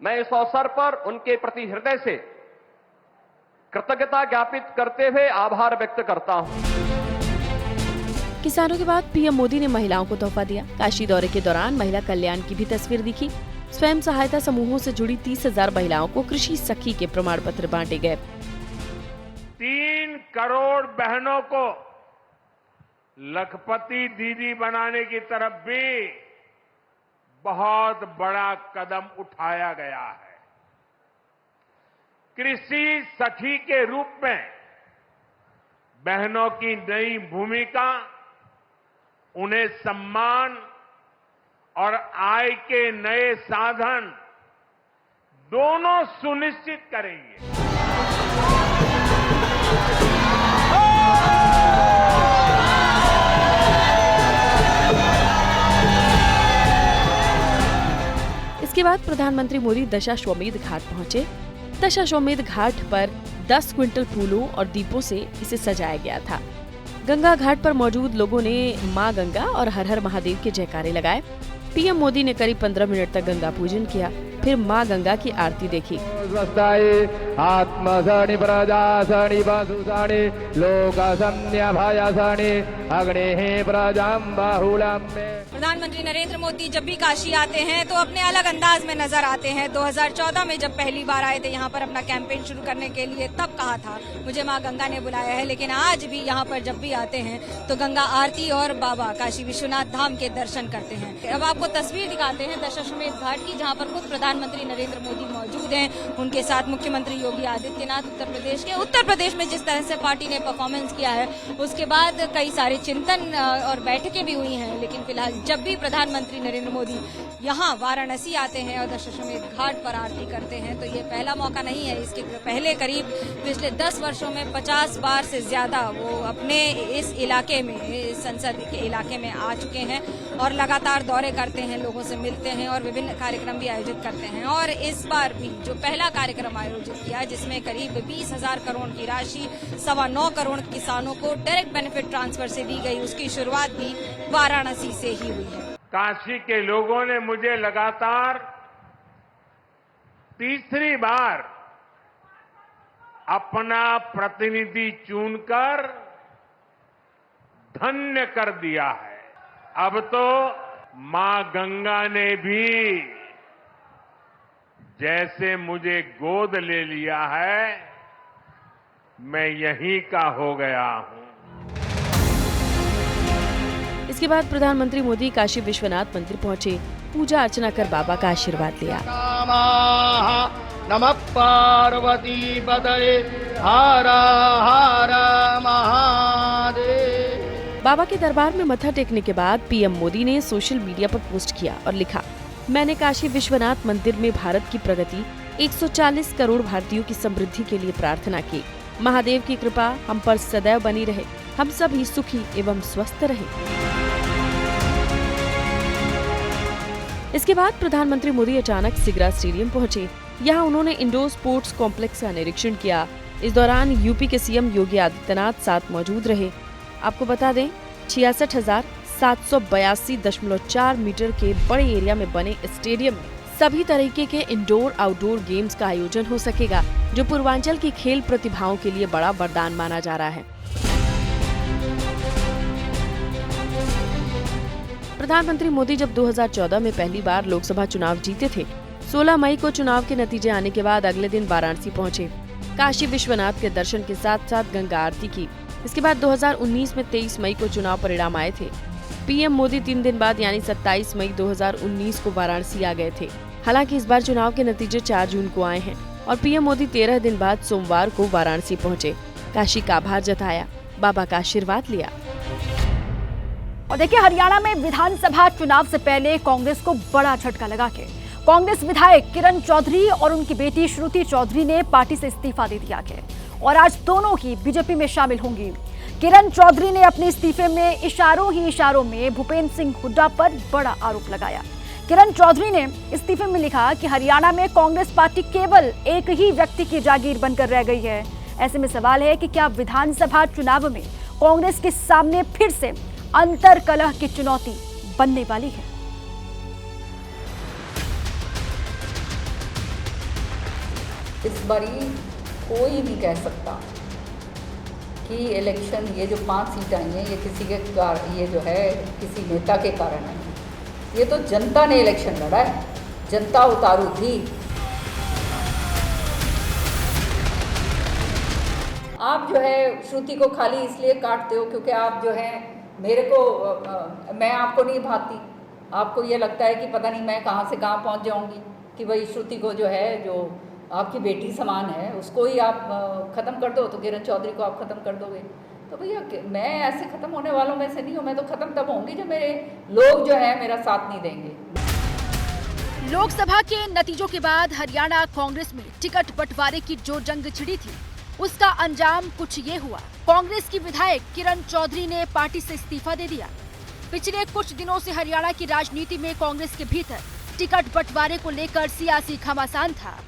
मैं इस अवसर पर उनके प्रति हृदय से कृतज्ञता ज्ञापित करते हुए आभार व्यक्त करता हूं। किसानों के बाद पीएम मोदी ने महिलाओं को तोहफा दिया। काशी दौरे के दौरान महिला कल्याण की भी तस्वीर दिखी। स्वयं सहायता समूहों से जुड़ी 30,000 महिलाओं को कृषि सखी के प्रमाण पत्र बांटे गए। 3 करोड़ बहनों को लखपति दीदी बनाने की तरफ भी बहुत बड़ा कदम उठाया गया है। कृषि सखी के रूप में बहनों की नई भूमिका उन्हें सम्मान और आय के नए साधन दोनों सुनिश्चित करेंगे। इसके बाद प्रधानमंत्री मोदी दशाश्वमेध घाट पहुंचे। दशाश्वमेध घाट पर 10 क्विंटल फूलों और दीपों से इसे सजाया गया था। गंगा घाट पर मौजूद लोगों ने मां गंगा और हर हर महादेव के जयकारे लगाए। पीएम मोदी ने करीब 15 मिनट तक गंगा पूजन किया, फिर मां गंगा की आरती देखी। प्रधानमंत्री नरेंद्र मोदी जब भी काशी आते हैं तो अपने अलग अंदाज में नजर आते हैं। 2014 में जब पहली बार आए थे यहाँ पर अपना कैंपेन शुरू करने के लिए, तब कहा था मुझे मां गंगा ने बुलाया है। लेकिन आज भी यहाँ पर जब भी आते हैं तो गंगा आरती और बाबा काशी विश्वनाथ धाम के दर्शन करते हैं। अब आपको तस्वीर दिखाते हैं दशाश्वमेध घाट की, जहाँ पर खुद प्रधानमंत्री नरेंद्र मोदी मौजूद हैं। उनके साथ मुख्यमंत्री योगी आदित्यनाथ उत्तर प्रदेश के। उत्तर प्रदेश में जिस तरह से पार्टी ने परफॉर्मेंस किया है, उसके बाद कई सारे चिंतन और बैठकें भी हुई हैं। लेकिन फिलहाल जब भी प्रधानमंत्री नरेंद्र मोदी यहाँ वाराणसी आते हैं और दशाश्वमेध घाट पर आरती करते हैं, तो ये पहला मौका नहीं है। इसके पहले करीब पिछले 10 वर्षों में 50 बार से ज्यादा वो अपने इस इलाके में, इस संसद के इलाके में आ चुके हैं और लगातार दौरे करते हैं, लोगों से मिलते हैं और विभिन्न कार्यक्रम भी आयोजित करते हैं। और इस बार भी जो पहला कार्यक्रम आयोजित किया, जिसमें करीब 20,000 करोड़ की राशि 9.25 करोड़ किसानों को डायरेक्ट बेनिफिट ट्रांसफर से दी गई, उसकी शुरुआत भी वाराणसी से ही हुई है। काशी के लोगों ने मुझे लगातार तीसरी बार अपना प्रतिनिधि चुनकर धन्य कर दिया है। अब तो मां गंगा ने भी जैसे मुझे गोद ले लिया है, मैं यहीं का हो गया हूं। इसके बाद प्रधानमंत्री मोदी काशी विश्वनाथ मंदिर पहुंचे, पूजा अर्चना कर बाबा का आशीर्वाद लिया। नमः पार्वती पतये हर हर महादेव। बाबा के दरबार में मत्था टेकने के बाद पीएम मोदी ने सोशल मीडिया पर पोस्ट किया और लिखा, मैंने काशी विश्वनाथ मंदिर में भारत की प्रगति, 140 करोड़ भारतीयों की समृद्धि के लिए प्रार्थना की। महादेव की कृपा हम पर सदैव बनी रहे, हम सभी सुखी एवं स्वस्थ रहे। इसके बाद प्रधानमंत्री मोदी अचानक सिगरा स्टेडियम पहुंचे। यहाँ उन्होंने इंडोर स्पोर्ट्स कॉम्प्लेक्स का निरीक्षण किया। इस दौरान यूपी के सीएम योगी आदित्यनाथ साथ मौजूद रहे। आपको बता दें, 66,782.4 मीटर के बड़े एरिया में बने स्टेडियम में सभी तरीके के इंडोर आउटडोर गेम्स का आयोजन हो सकेगा, जो पूर्वांचल की खेल प्रतिभाओं के लिए बड़ा वरदान माना जा रहा है। प्रधानमंत्री मोदी जब 2014 में पहली बार लोकसभा चुनाव जीते थे, 16 मई को चुनाव के नतीजे आने के बाद अगले दिन वाराणसी पहुंचे। काशी विश्वनाथ के दर्शन के साथ साथ गंगा आरती की। इसके बाद 2019 में 23 मई को चुनाव परिणाम आए थे। पीएम मोदी 3 दिन बाद यानी 27 मई 2019 को वाराणसी आ गए थे। हालांकि इस बार चुनाव के नतीजे 4 जून को आए हैं और पीएम मोदी 13 दिन बाद सोमवार को वाराणसी पहुंचे, काशी का आभार जताया, बाबा का आशीर्वाद लिया। और देखिए, हरियाणा में विधानसभा चुनाव से पहले कांग्रेस को बड़ा झटका लगा के कांग्रेस विधायक किरण चौधरी और उनकी बेटी श्रुति चौधरी ने पार्टी से इस्तीफा दे दिया है और आज दोनों ही बीजेपी में शामिल होंगी। किरण चौधरी ने अपने इस्तीफे में इशारों में भूपेंद्र सिंह हुड्डा पर बड़ा आरोप लगाया। किरण चौधरी ने इस्तीफे में लिखा कि हरियाणा में कांग्रेस पार्टी केवल एक ही व्यक्ति की जागीर बनकर रह गई है। ऐसे में सवाल है कि क्या विधानसभा चुनाव में कांग्रेस के सामने फिर से अंतर्कलह की चुनौती बनने वाली है। इस बारी कोई नहीं कह सकता कि इलेक्शन ये जो 5 सीट आई हैं ये किसी के ये जो है किसी नेता के कारण है। ये तो जनता ने इलेक्शन लड़ा है, जनता उतारू थी। आप जो है श्रुति को खाली इसलिए काटते हो क्योंकि आप जो है मेरे को मैं आपको नहीं भाती। आपको ये लगता है कि पता नहीं मैं कहाँ से कहाँ पहुँच जाऊँगी कि भाई श्रुति को जो है, जो आपकी बेटी समान है, उसको ही आप ख़त्म कर दो तो किरण चौधरी को आप ख़त्म कर दोगे। तो भैया मैं ऐसे ख़त्म होने वालों में से नहीं हूँ। मैं तो ख़त्म तब होंगी जब मेरे लोग जो है मेरा साथ नहीं देंगे। लोकसभा के नतीजों के बाद हरियाणा कांग्रेस में टिकट बंटवारे की जो जंग छिड़ी थी, उसका अंजाम कुछ ये हुआ। कांग्रेस की विधायक किरण चौधरी ने पार्टी से इस्तीफा दे दिया। पिछले कुछ दिनों से हरियाणा की राजनीति में कांग्रेस के भीतर टिकट बंटवारे को लेकर सियासी घमासान था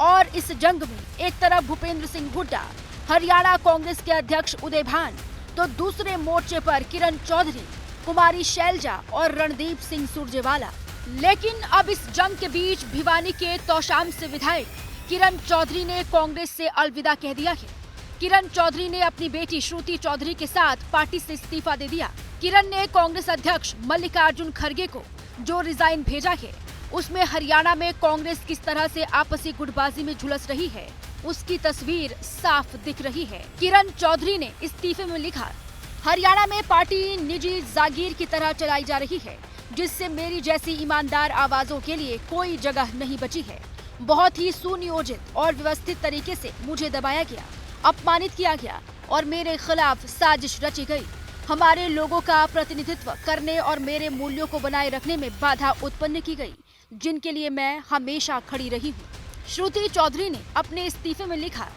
और इस जंग में एक तरफ भूपेंद्र सिंह हुड्डा, हरियाणा कांग्रेस के अध्यक्ष उदय भान, तो दूसरे मोर्चे पर किरण चौधरी, कुमारी शैलजा और रणदीप सिंह सुरजेवाला। लेकिन अब इस जंग के बीच भिवानी के तौशाम से विधायक किरण चौधरी ने कांग्रेस से अलविदा कह दिया है। किरण चौधरी ने अपनी बेटी श्रुति चौधरी के साथ पार्टी से इस्तीफा दे दिया। किरण ने कांग्रेस अध्यक्ष मल्लिकार्जुन खड़गे को जो रिजाइन भेजा है, उसमें हरियाणा में कांग्रेस किस तरह से आपसी गुटबाजी में झुलस रही है, उसकी तस्वीर साफ दिख रही है। किरण चौधरी ने इस्तीफे में लिखा, हरियाणा में पार्टी निजी जागीर की तरह चलाई जा रही है, जिससे मेरी जैसी ईमानदार आवाजों के लिए कोई जगह नहीं बची है। बहुत ही सुनियोजित और व्यवस्थित तरीके से मुझे दबाया गया, अपमानित किया गया और मेरे खिलाफ साजिश रची गई। हमारे लोगों का प्रतिनिधित्व करने और मेरे मूल्यों को बनाए रखने में बाधा उत्पन्न की गई, जिनके लिए मैं हमेशा खड़ी रही हूँ। श्रुति चौधरी ने अपने इस्तीफे में लिखा,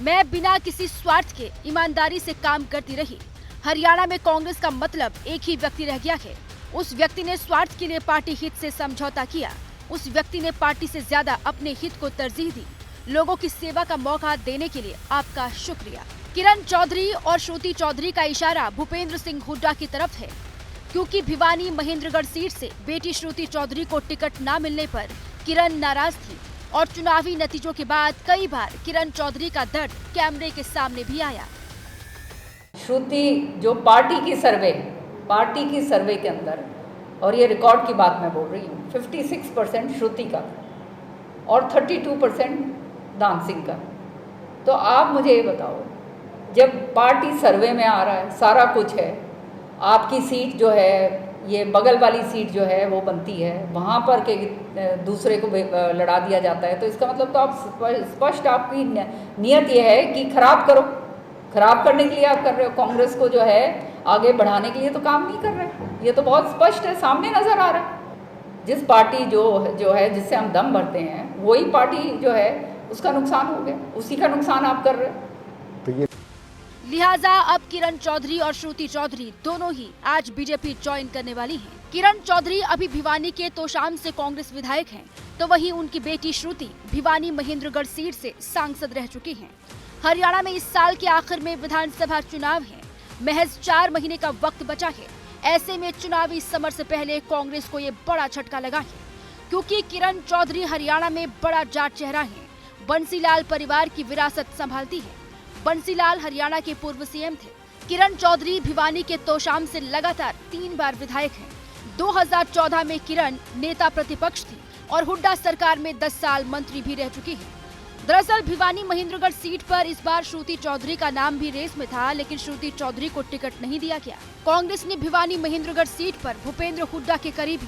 मैं बिना किसी स्वार्थ के ईमानदारी से काम करती रही। हरियाणा में कांग्रेस का मतलब एक ही व्यक्ति रह गया है। उस व्यक्ति ने स्वार्थ के लिए पार्टी हित से समझौता किया। उस व्यक्ति ने पार्टी से ज्यादा अपने हित को तरजीह दी। लोगों की सेवा का मौका देने के लिए आपका शुक्रिया। किरण चौधरी और श्रुति चौधरी का इशारा भूपेंद्र सिंह हुड्डा की तरफ है, क्योंकि भिवानी महेंद्रगढ़ सीट से बेटी श्रुति चौधरी को टिकट न मिलने पर किरण नाराज थी। और चुनावी नतीजों के बाद कई बार किरण चौधरी का दर्द कैमरे के सामने भी आया। श्रुति जो पार्टी की सर्वे के अंदर, और ये रिकॉर्ड की बात मैं बोल रही हूँ, 56% श्रुति का और 32% दान सिंह का। तो आप मुझे ये बताओ, जब पार्टी सर्वे में आ रहा है, सारा कुछ है, आपकी सीट जो है, ये बगल वाली सीट जो है वो बनती है, वहाँ पर के दूसरे को लड़ा दिया जाता है, तो इसका मतलब तो आप स्पष्ट आपकी नियत ये है कि खराब करो, खराब करने के लिए आप कर रहे हो। कांग्रेस को जो है आगे बढ़ाने के लिए तो काम नहीं कर रहे, ये तो बहुत स्पष्ट है, सामने नजर आ रहा है। जिस पार्टी जो है जिससे हम दम भरते हैं, वही पार्टी जो है उसका नुकसान हो गया, उसी का नुकसान आप कर रहे हो। लिहाजा अब किरण चौधरी और श्रुति चौधरी दोनों ही आज बीजेपी ज्वाइन करने वाली हैं। किरण चौधरी अभी भिवानी के तोशाम से कांग्रेस विधायक हैं, तो वहीं उनकी बेटी श्रुति भिवानी महेंद्रगढ़ सीट से सांसद रह चुकी हैं। हरियाणा में इस साल के आखिर में विधानसभा चुनाव है, महज 4 महीने का वक्त बचा है। ऐसे में चुनावी समर से पहले कांग्रेस को ये बड़ा झटका लगा है, क्योंकि किरण चौधरी हरियाणा में बड़ा जाट चेहरा है। बंसीलाल परिवार की विरासत संभालती है। बंसीलाल हरियाणा के पूर्व सीएम थे। किरण चौधरी भिवानी के तोशाम से लगातार 3 बार विधायक हैं। 2014 में किरण नेता प्रतिपक्ष थी और हुड्डा सरकार में 10 साल मंत्री भी रह चुकी है। दरअसल भिवानी महेंद्रगढ़ सीट पर इस बार श्रुति चौधरी का नाम भी रेस में था, लेकिन श्रुति चौधरी को टिकट नहीं दिया गया। कांग्रेस ने भिवानी महेंद्रगढ़ सीट पर भूपेंद्र हुड्डा के करीबी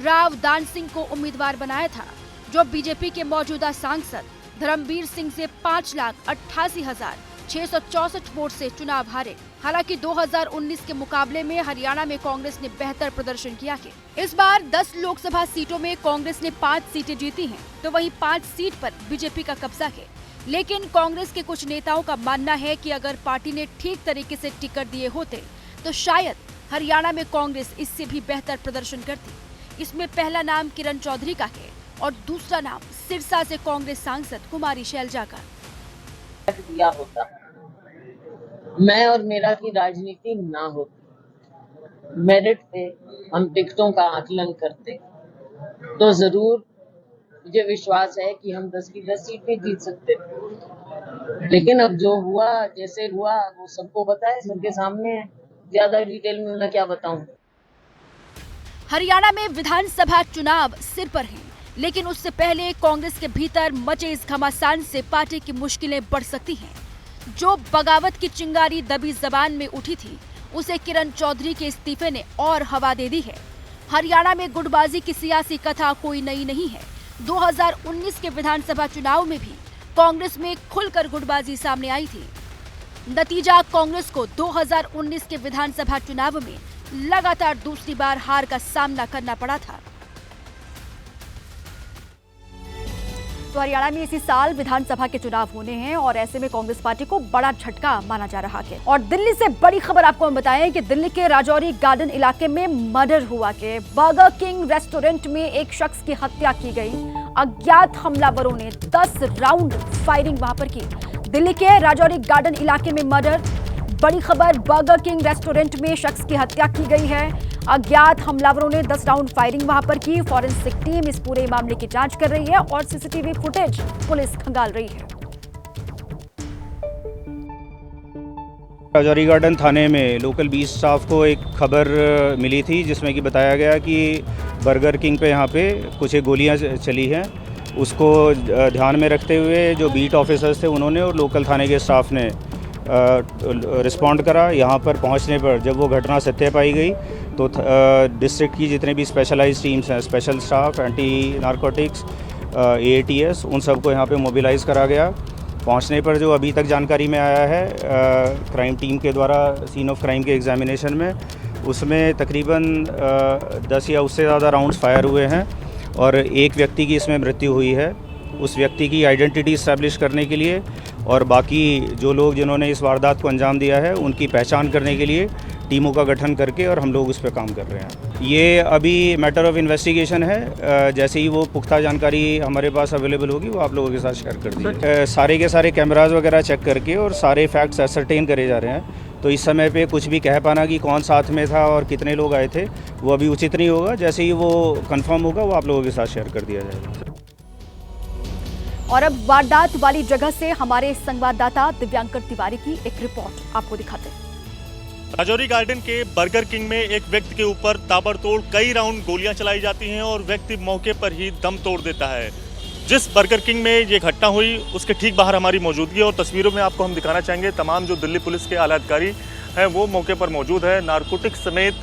राव दान सिंह को उम्मीदवार बनाया था, जो बीजेपी के मौजूदा सांसद धर्मवीर सिंह से 5,88,664 वोट से चुनाव हारे। हालांकि 2019 के मुकाबले में हरियाणा में कांग्रेस ने बेहतर प्रदर्शन किया है। इस बार 10 लोकसभा सीटों में कांग्रेस ने 5 सीटें जीती हैं, तो वहीं 5 सीट पर बीजेपी का कब्जा है। लेकिन कांग्रेस के कुछ नेताओं का मानना है कि अगर पार्टी ने ठीक तरीके से टिकट दिए होते तो शायद हरियाणा में कांग्रेस इससे भी बेहतर प्रदर्शन करती। इसमें पहला नाम किरण चौधरी का है और दूसरा नाम सिरसा से कांग्रेस सांसद कुमारी शैलजा का। दिया होता, मैं और मेरा की राजनीति ना होती, मेरिट पे हम टिकटों का आकलन करते, तो जरूर मुझे विश्वास है कि हम 10 की 10 सीटें जीत सकते थे। लेकिन अब जो हुआ, जैसे हुआ, वो सबको पता है, सबके सामने है। ज्यादा डिटेल में मैं क्या बताऊं। हरियाणा में विधानसभा चुनाव सिर पर हैं, लेकिन उससे पहले कांग्रेस के भीतर मचे इस घमासान से पार्टी की मुश्किलें बढ़ सकती हैं। जो बगावत की चिंगारी दबी जबान में उठी थी, उसे किरण चौधरी के इस्तीफे ने और हवा दे दी है। हरियाणा में गुटबाजी की सियासी कथा कोई नई नहीं है। 2019 के विधानसभा चुनाव में भी कांग्रेस में खुलकर गुटबाजी सामने आई थी। नतीजा, कांग्रेस को 2019 के विधानसभा चुनाव में लगातार दूसरी बार हार का सामना करना पड़ा था। तो हरियाणा में इसी साल विधानसभा के चुनाव होने हैं और ऐसे में कांग्रेस पार्टी को बड़ा झटका माना जा रहा है। और दिल्ली से बड़ी खबर आपको हम बताएं कि दिल्ली के राजौरी गार्डन इलाके में मर्डर हुआ के बर्गर किंग रेस्टोरेंट में एक शख्स की हत्या की गई। अज्ञात हमलावरों ने 10 राउंड फायरिंग वहां पर की। दिल्ली के राजौरी गार्डन इलाके में मर्डर। बड़ी खबर, बर्गर किंग रेस्टोरेंट में शख्स की हत्या की गई है। अज्ञात हमलावरों ने 10 राउंड फायरिंग वहां पर की। फॉरेंसिक टीम इस पूरे मामले की जांच कर रही है और सीसीटीवी फुटेज पुलिस खंगाल रही है। राजौरी गार्डन थाने में लोकल 20 स्टाफ को एक खबर मिली थी, जिसमें कि बताया गया कि बर्गर किंग पे यहाँ पे कुछ एक गोलियाँ चली हैं। उसको ध्यान में रखते हुए जो बीट ऑफिसर्स थे उन्होंने और लोकल थाने के स्टाफ ने रिस्पॉन्ड करा। यहाँ पर पहुँचने पर जब वो घटना सत्य पाई गई तो डिस्ट्रिक्ट की जितने भी स्पेशलाइज्ड टीम्स हैं, special staff, anti narcotics, AATS, उन सबको यहाँ पे मोबिलाइज़ करा गया। पहुँचने पर जो अभी तक जानकारी में आया है क्राइम टीम के द्वारा सीन ऑफ क्राइम के एग्जामिनेशन में, उसमें तकरीबन 10 या उससे ज़्यादा राउंड्स फायर हुए हैं और एक व्यक्ति की इसमें मृत्यु हुई है। उस व्यक्ति की आइडेंटिटी इस्टेब्लिश करने के लिए और बाकी जो लोग जिन्होंने इस वारदात को अंजाम दिया है उनकी पहचान करने के लिए टीमों का गठन करके और हम लोग उस पर काम कर रहे हैं। ये अभी मैटर ऑफ इन्वेस्टिगेशन है। जैसे ही वो पुख्ता जानकारी हमारे पास अवेलेबल होगी वो आप लोगों के साथ शेयर कर दी। सारे के सारे कैमराज वगैरह चेक करके और सारे फैक्ट्स असरटेन करे जा रहे हैं। तो इस समय पे कुछ भी कह पाना कि कौन साथ में था और कितने लोग आए थे वो अभी उचित नहीं होगा। जैसे ही वो कंफर्म होगा वो आप लोगों के साथ शेयर कर दिया जाएगा। और अब वारदात वाली जगह से हमारे संवाददाता दिव्यांकर तिवारी की एक रिपोर्ट आपको दिखाते हैं। राजौरी गार्डन के बर्गर किंग में एक व्यक्ति के ऊपर ताबड़तोड़ कई राउंड गोलियां चलाई जाती हैं और व्यक्ति मौके पर ही दम तोड़ देता है। जिस बर्गर किंग में ये घटना हुई उसके ठीक बाहर हमारी मौजूदगी और तस्वीरों में आपको हम दिखाना चाहेंगे। तमाम जो दिल्ली पुलिस के आला अधिकारी हैं वो मौके पर मौजूद है। नारकोटिक्स समेत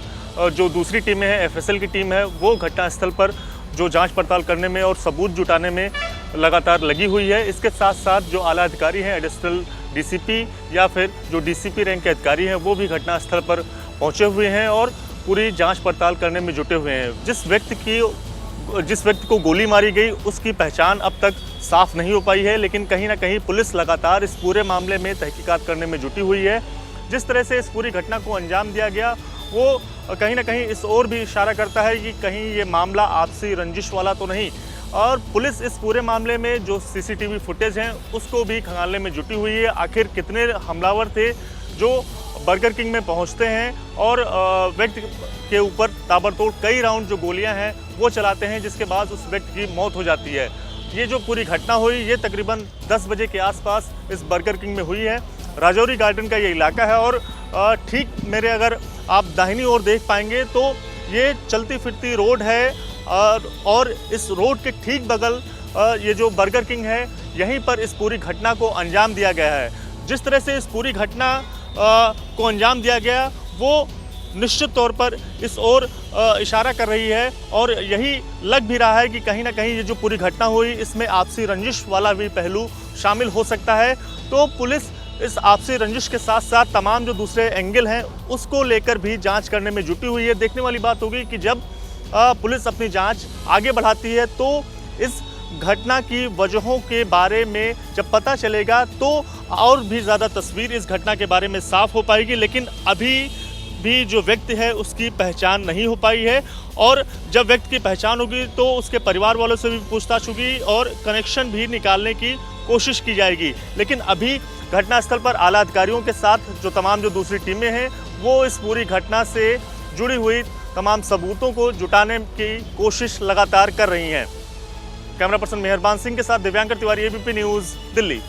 जो दूसरी टीमें हैं, एफएसएल की टीम है, वो घटनास्थल पर जो जांच पड़ताल करने में और सबूत जुटाने में लगातार लगी हुई है। इसके साथ साथ जो आला अधिकारी हैं, एडिशनल डीसीपी या फिर जो डीसीपी रैंक के अधिकारी हैं, वो भी घटनास्थल पर पहुंचे हुए हैं और पूरी जांच पड़ताल करने में जुटे हुए हैं। जिस व्यक्ति को गोली मारी गई उसकी पहचान अब तक साफ नहीं हो पाई है, लेकिन कहीं ना कहीं पुलिस लगातार इस पूरे मामले में तहकीकात करने में जुटी हुई है। जिस तरह से इस पूरी घटना को अंजाम दिया गया वो कहीं ना कहीं इस ओर भी इशारा करता है कि कहीं ये मामला आपसी रंजिश वाला तो नहीं। और पुलिस इस पूरे मामले में जो सीसीटीवी फुटेज हैं उसको भी खंगालने में जुटी हुई है। आखिर कितने हमलावर थे जो बर्गर किंग में पहुंचते हैं और व्यक्ति के ऊपर ताबड़तोड़ कई राउंड जो गोलियां हैं वो चलाते हैं, जिसके बाद उस व्यक्ति की मौत हो जाती है। ये जो पूरी घटना हुई ये तकरीबन 10 बजे के आसपास इस बर्गर किंग में हुई है। राजौरी गार्डन का ये इलाका है और ठीक मेरे अगर आप दाहिनी ओर देख पाएंगे तो ये चलती फिरती रोड है और इस रोड के ठीक बगल ये जो बर्गर किंग है यहीं पर इस पूरी घटना को अंजाम दिया गया है। जिस तरह से इस पूरी घटना को अंजाम दिया गया वो निश्चित तौर पर इस ओर इशारा कर रही है और यही लग भी रहा है कि कहीं ना कहीं ये जो पूरी घटना हुई इसमें आपसी रंजिश वाला भी पहलू शामिल हो सकता है। तो पुलिस इस आपसी रंजिश के साथ साथ तमाम जो दूसरे एंगल हैं उसको लेकर भी जांच करने में जुटी हुई है। देखने वाली बात होगी कि जब पुलिस अपनी जांच आगे बढ़ाती है तो इस घटना की वजहों के बारे में जब पता चलेगा तो और भी ज़्यादा तस्वीर इस घटना के बारे में साफ हो पाएगी। लेकिन अभी भी जो व्यक्ति है उसकी पहचान नहीं हो पाई है और जब व्यक्ति की पहचान होगी तो उसके परिवार वालों से भी पूछताछ होगी और कनेक्शन भी निकालने की कोशिश की जाएगी। लेकिन अभी घटनास्थल पर आला अधिकारियों के साथ जो तमाम जो दूसरी टीमें हैं वो इस पूरी घटना से जुड़ी हुई तमाम सबूतों को जुटाने की कोशिश लगातार कर रही हैं। कैमरा पर्सन मेहरबान सिंह के साथ दिव्यांकर तिवारी, एबीपी न्यूज़, दिल्ली।